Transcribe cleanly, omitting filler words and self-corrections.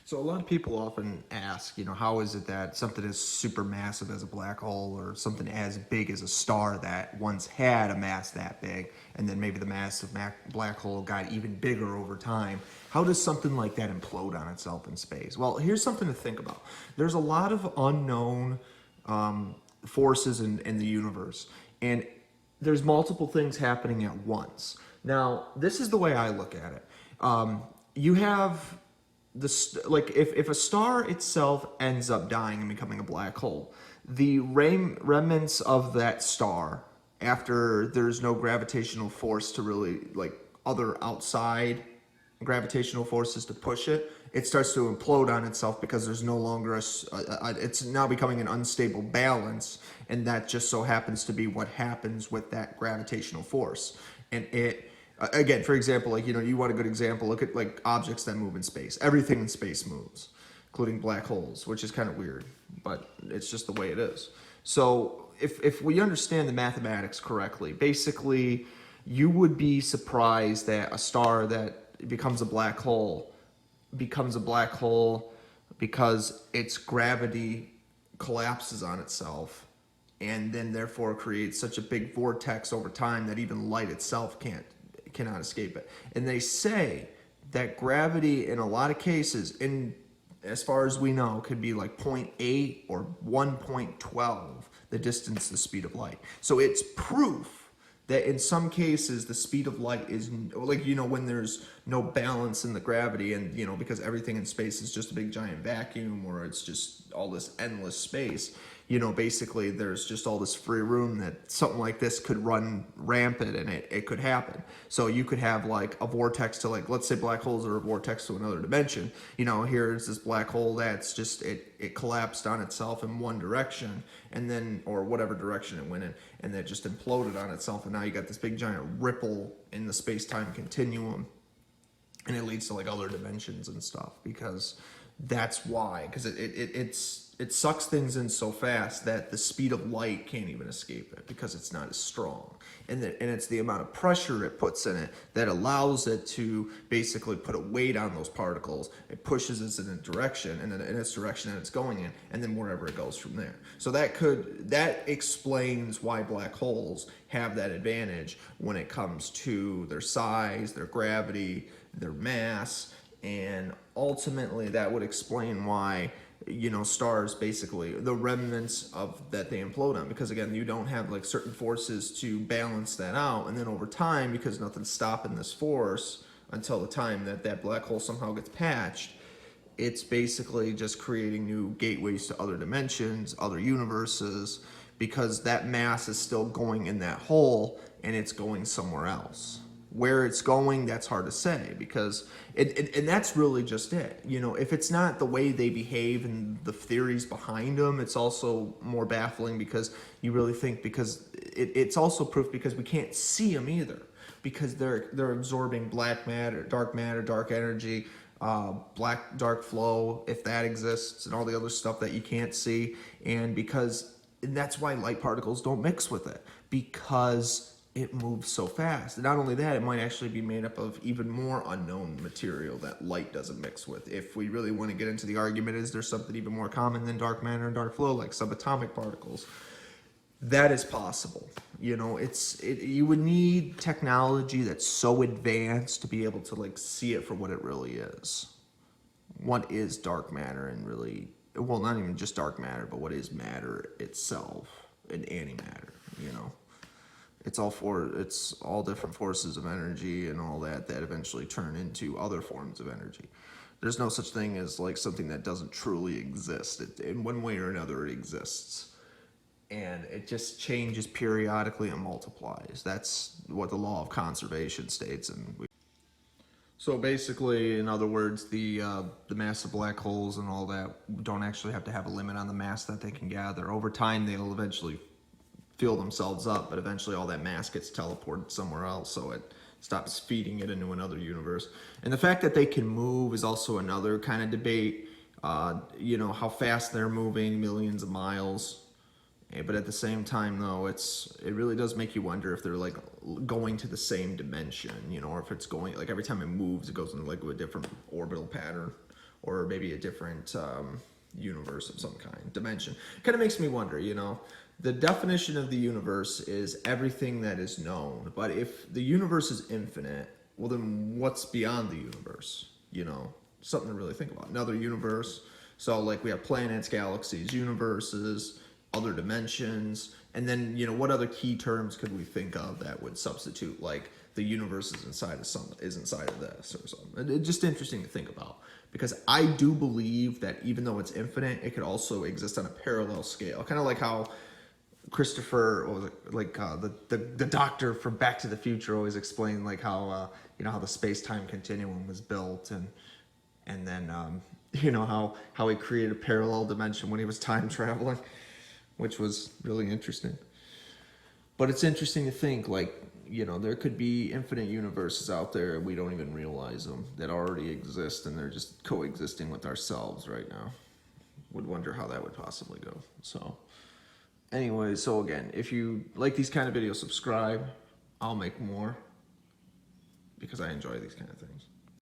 So a lot of people often ask, how is it that something as super massive as a black hole or something as big as a star that once had a mass that big, and then maybe the mass of black hole got even bigger over time, how does something like that implode on itself in space? Well, here's something to think about. There's a lot of unknown forces in the universe, and there's multiple things happening at once. Now, this is the way I look at it. You have this, like if a star itself ends up dying and becoming a black hole, the remnants of that star, after there's no gravitational force to really, like other outside gravitational forces to push it, it starts to implode on itself because there's no longer it's now becoming an unstable balance, and that just so happens to be what happens with that gravitational force. And it, again, for example, like, you want a good example, look at like objects that move in space. Everything in space moves, including black holes, which is kind of weird, but it's just the way it is. So if we understand the mathematics correctly, basically you would be surprised that a star that becomes a black hole because its gravity collapses on itself, and then therefore creates such a big vortex over time that even light itself cannot escape it. And they say that gravity in a lot of cases, as far as we know, could be like 0.8 or 1.12 the distance, the speed of light. So it's proof that in some cases the speed of light is like, when there's no balance in the gravity, and because everything in space is just a big giant vacuum, or it's just all this endless space, basically there's just all this free room that something like this could run rampant, and it could happen. So you could have like a vortex to, like, let's say black holes are a vortex to another dimension. Here's this black hole that's just, it collapsed on itself in one direction, and then, or whatever direction it went in, and then just imploded on itself, and now you got this big giant ripple in the space-time continuum, and it leads to like other dimensions and stuff, because that's why, because it sucks things in so fast that the speed of light can't even escape it, because it's not as strong, and it's the amount of pressure it puts in it that allows it to basically put a weight on those particles. It pushes it in a direction, and in its direction that it's going in, and then wherever it goes from there. So that explains why black holes have that advantage when it comes to their size, their gravity, their mass, and ultimately that would explain why stars, basically the remnants of that, they implode on, because again, you don't have like certain forces to balance that out, and then over time, because nothing's stopping this force until the time that black hole somehow gets patched, it's basically just creating new gateways to other dimensions, other universes, because that mass is still going in that hole and it's going somewhere else. Where it's going, that's hard to say, because and that's really just it. If it's not the way they behave and the theories behind them, it's also more baffling, because you really think, because it's also proof because we can't see them either, because they're absorbing black matter, dark energy, dark flow, if that exists, and all the other stuff that you can't see, and that's why light particles don't mix with it, because it moves so fast. And not only that, it might actually be made up of even more unknown material that light doesn't mix with. If we really want to get into the argument, is there something even more common than dark matter and dark flow, like subatomic particles? That is possible. You would need technology that's so advanced to be able to like see it for what it really is. What is dark matter, and really, well, not even just dark matter, but what is matter itself, and antimatter, It's all different forces of energy and all that eventually turn into other forms of energy. There's no such thing as like something that doesn't truly exist. In one way or another, it exists. And it just changes periodically and multiplies. That's what the law of conservation states. So basically, in other words, the mass of black holes and all that don't actually have to have a limit on the mass that they can gather. Over time, they'll eventually fill themselves up, but eventually all that mass gets teleported somewhere else, so it stops feeding it into another universe. And the fact that they can move is also another kind of debate. How fast they're moving, millions of miles. But at the same time, though, it really does make you wonder if they're like going to the same dimension, or if it's going, like every time it moves, it goes into like a different orbital pattern, or maybe a different universe of some kind, dimension. Kind of makes me wonder, you know, the definition of the universe is everything that is known. But if the universe is infinite, well, then what's beyond the universe? You know, something to really think about. Another universe. So like we have planets, galaxies, universes, other dimensions, and then, you know, what other key terms could we think of that would substitute, like the universe is inside of this or something. It's just interesting to think about, because I do believe that even though it's infinite, it could also exist on a parallel scale, kind of like how Christopher, what was it, like the doctor from Back to the Future always explained, like how you know, how the space-time continuum was built, and then you know, how he created a parallel dimension when he was time traveling, which was really interesting. But it's interesting to think, like, you know, there could be infinite universes out there and we don't even realize them, that already exist, and they're just coexisting with ourselves right now. Would wonder how that would possibly go. So anyway, so again, if you like these kind of videos, subscribe. I'll make more because I enjoy these kind of things.